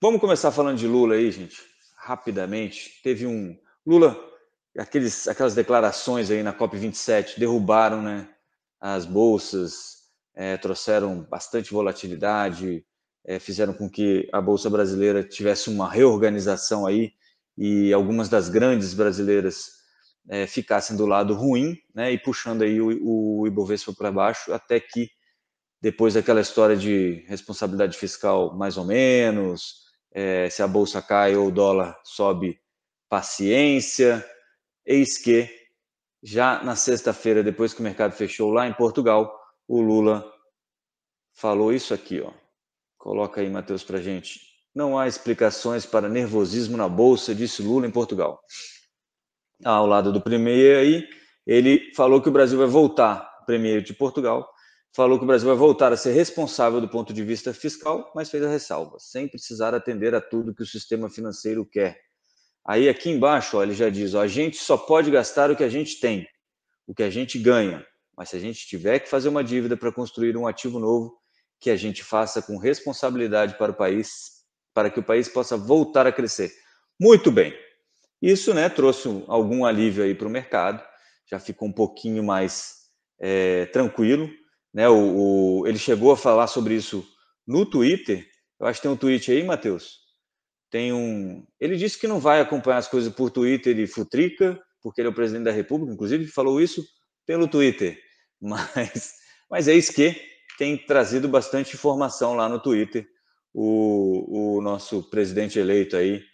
Vamos começar falando de Lula aí, gente, rapidamente. Teve Lula, aquelas declarações aí na COP27 derrubaram, né, as bolsas, trouxeram bastante volatilidade, fizeram com que a Bolsa Brasileira tivesse uma reorganização aí e algumas das grandes brasileiras ficassem do lado ruim, né, e puxando aí o Ibovespa para baixo, até que depois daquela história de responsabilidade fiscal mais ou menos, se a bolsa cai ou o dólar sobe, paciência. Eis que, já na sexta-feira, depois que o mercado fechou lá em Portugal, o Lula falou isso aqui, ó. Coloca aí, Matheus, para gente. Não há explicações para nervosismo na bolsa, disse Lula em Portugal. Ao lado do Premier aí, ele falou que o Brasil vai voltar, o Premier de Portugal, falou que o Brasil vai voltar a ser responsável do ponto de vista fiscal, mas fez a ressalva, sem precisar atender a tudo que o sistema financeiro quer. Aí aqui embaixo, ó, ele já diz, ó, a gente só pode gastar o que a gente tem, o que a gente ganha, mas se a gente tiver que fazer uma dívida para construir um ativo novo, que a gente faça com responsabilidade para o país, para que o país possa voltar a crescer. Muito bem. Isso, né, trouxe algum alívio aí para o mercado, já ficou um pouquinho mais tranquilo, né? Ele chegou a falar sobre isso no Twitter. Eu acho que tem um tweet aí, Matheus. Ele disse que não vai acompanhar as coisas por Twitter e futrica, porque ele é o presidente da República, inclusive falou isso pelo Twitter. Mas eis que tem trazido bastante informação lá no Twitter o nosso presidente eleito aí,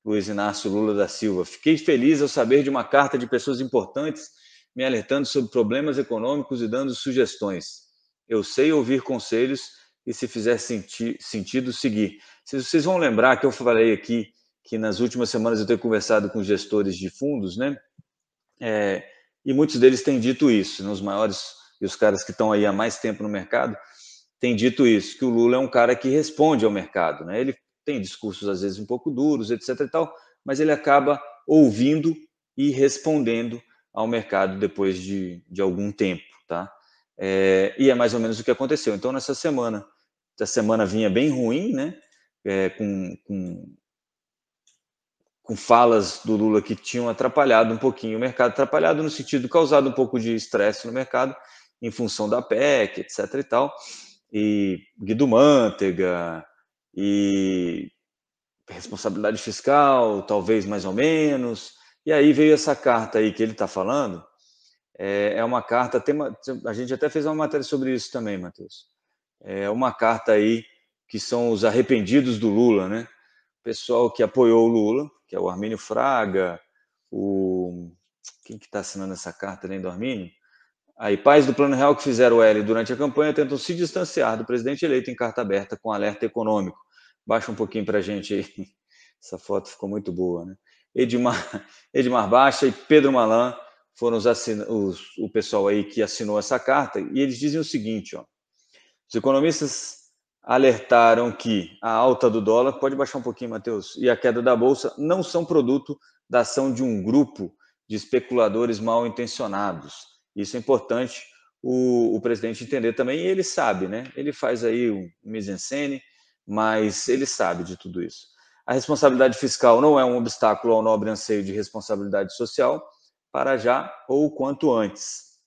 Luiz Inácio Lula da Silva. Fiquei feliz ao saber de uma carta de pessoas importantes me alertando sobre problemas econômicos e dando sugestões. Eu sei ouvir conselhos e, se fizer sentido, seguir. Vocês vão lembrar que eu falei aqui que nas últimas semanas eu tenho conversado com gestores de fundos, né? E muitos deles têm dito isso, né? Os maiores e os caras que estão aí há mais tempo no mercado têm dito isso, que o Lula é um cara que responde ao mercado, né? Ele tem discursos às vezes um pouco duros, etc. e tal, mas ele acaba ouvindo e respondendo ao mercado depois de algum tempo, tá? E é mais ou menos o que aconteceu. Então, nessa semana, a semana vinha bem ruim, né? Com falas do Lula que tinham atrapalhado um pouquinho o mercado, atrapalhado no sentido causado um pouco de estresse no mercado, em função da PEC, etc. e tal, e Guido Mantega, e responsabilidade fiscal, talvez mais ou menos, e aí veio essa carta aí que ele está falando, é uma carta, a gente até fez uma matéria sobre isso também, Matheus, é uma carta aí que são os arrependidos do Lula, né? O pessoal que apoiou o Lula, que é o Armínio Fraga, quem que está assinando essa carta além do Armínio? Aí, pais do Plano Real que fizeram o L durante a campanha tentam se distanciar do presidente eleito em carta aberta com alerta econômico. Baixa um pouquinho para a gente aí. Essa foto ficou muito boa, né? Edmar Baixa e Pedro Malan foram o pessoal aí que assinou essa carta, e eles dizem o seguinte, ó. Os economistas alertaram que a alta do dólar, pode baixar um pouquinho, Matheus, e a queda da bolsa não são produto da ação de um grupo de especuladores mal intencionados. Isso é importante o presidente entender também, e ele sabe, né? Ele faz aí um mise-en-scène, mas ele sabe de tudo isso. A responsabilidade fiscal não é um obstáculo ao nobre anseio de responsabilidade social, para já ou quanto antes.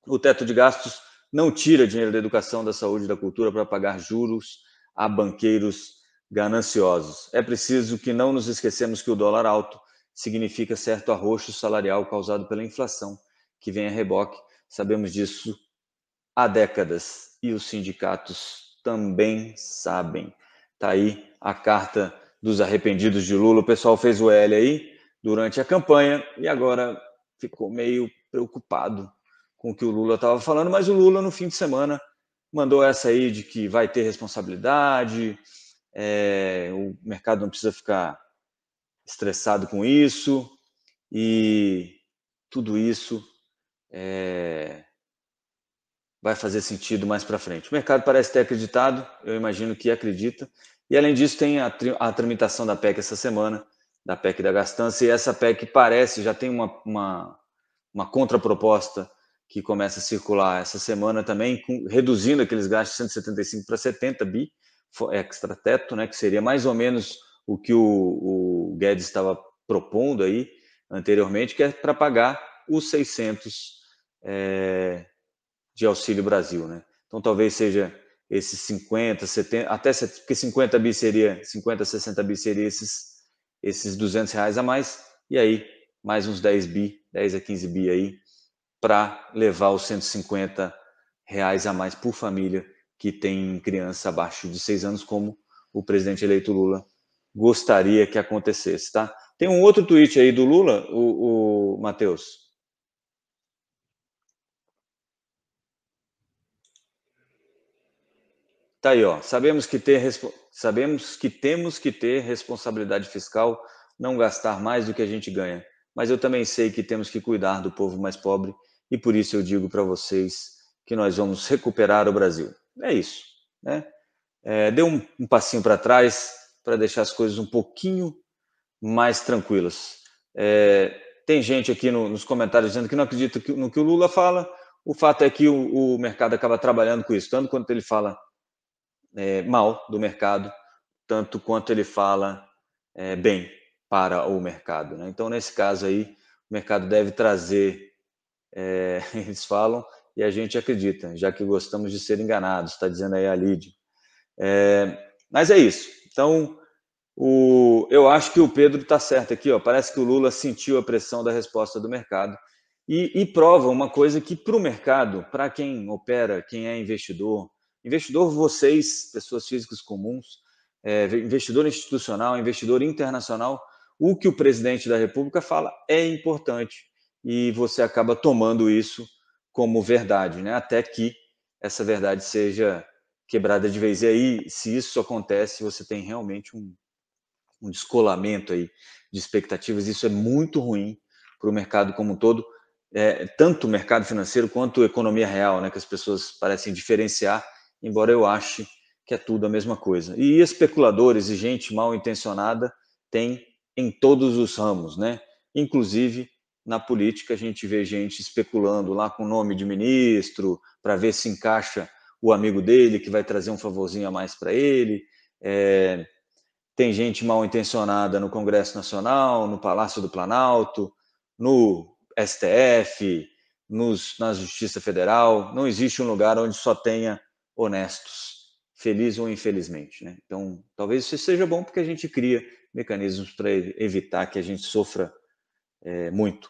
O teto de gastos não tira dinheiro da educação, da saúde e da cultura para pagar juros a banqueiros gananciosos. É preciso que não nos esquecemos que o dólar alto significa certo arroxo salarial causado pela inflação, que vem a reboque. Sabemos disso há décadas e os sindicatos também sabem. Está aí a carta dos arrependidos de Lula. O pessoal fez o L aí durante a campanha e agora ficou meio preocupado com o que o Lula estava falando, mas o Lula, no fim de semana, mandou essa aí de que vai ter responsabilidade, o mercado não precisa ficar estressado com isso, e tudo isso vai fazer sentido mais para frente. O mercado parece ter acreditado, eu imagino que acredita, e além disso tem a tramitação da PEC essa semana, da PEC da gastança, e essa PEC parece, já tem uma contraproposta que começa a circular essa semana também, reduzindo aqueles gastos de 175 para 70 bi, extrateto, né, que seria mais ou menos o que o Guedes estava propondo aí anteriormente, que é para pagar os 600 de Auxílio Brasil, né? Então talvez seja esses 50, 70, até porque 50 bi seria, 50, 60 bi seria esses R$ 200 a mais, e aí mais uns 10 bi, 10 a 15 bi aí, para levar os R$ 150 a mais por família que tem criança abaixo de 6 anos, como o presidente eleito Lula gostaria que acontecesse, tá? Tem um outro tweet aí do Lula, o Matheus. Tá aí, ó. Sabemos que temos que ter responsabilidade fiscal, não gastar mais do que a gente ganha. Mas eu também sei que temos que cuidar do povo mais pobre e por isso eu digo para vocês que nós vamos recuperar o Brasil. É isso, né? Dê um passinho para trás para deixar as coisas um pouquinho mais tranquilas. Tem gente aqui nos comentários dizendo que não acredita no que o Lula fala. O fato é que o mercado acaba trabalhando com isso, tanto quanto ele fala mal do mercado, tanto quanto ele fala bem para o mercado, né? Então, nesse caso aí, o mercado deve trazer, eles falam, e a gente acredita, já que gostamos de ser enganados, está dizendo aí a Lídia. Mas é isso. Então, eu acho que o Pedro está certo aqui, ó. Parece que o Lula sentiu a pressão da resposta do mercado e prova uma coisa que para o mercado, para quem opera, quem é investidor vocês, pessoas físicas comuns, investidor institucional, investidor internacional, o que o presidente da República fala é importante e você acaba tomando isso como verdade, né? Até que essa verdade seja quebrada de vez. E aí, se isso acontece, você tem realmente um descolamento aí de expectativas. Isso é muito ruim para o mercado como um todo, tanto o mercado financeiro quanto a economia real, né, que as pessoas parecem diferenciar, embora eu ache que é tudo a mesma coisa. E especuladores e gente mal intencionada tem em todos os ramos, né? Inclusive na política a gente vê gente especulando lá com o nome de ministro para ver se encaixa o amigo dele que vai trazer um favorzinho a mais para ele. Tem gente mal intencionada no Congresso Nacional, no Palácio do Planalto, no STF, na Justiça Federal. Não existe um lugar onde só tenha honestos, feliz ou infelizmente, né? Então, talvez isso seja bom porque a gente cria mecanismos para evitar que a gente sofra muito.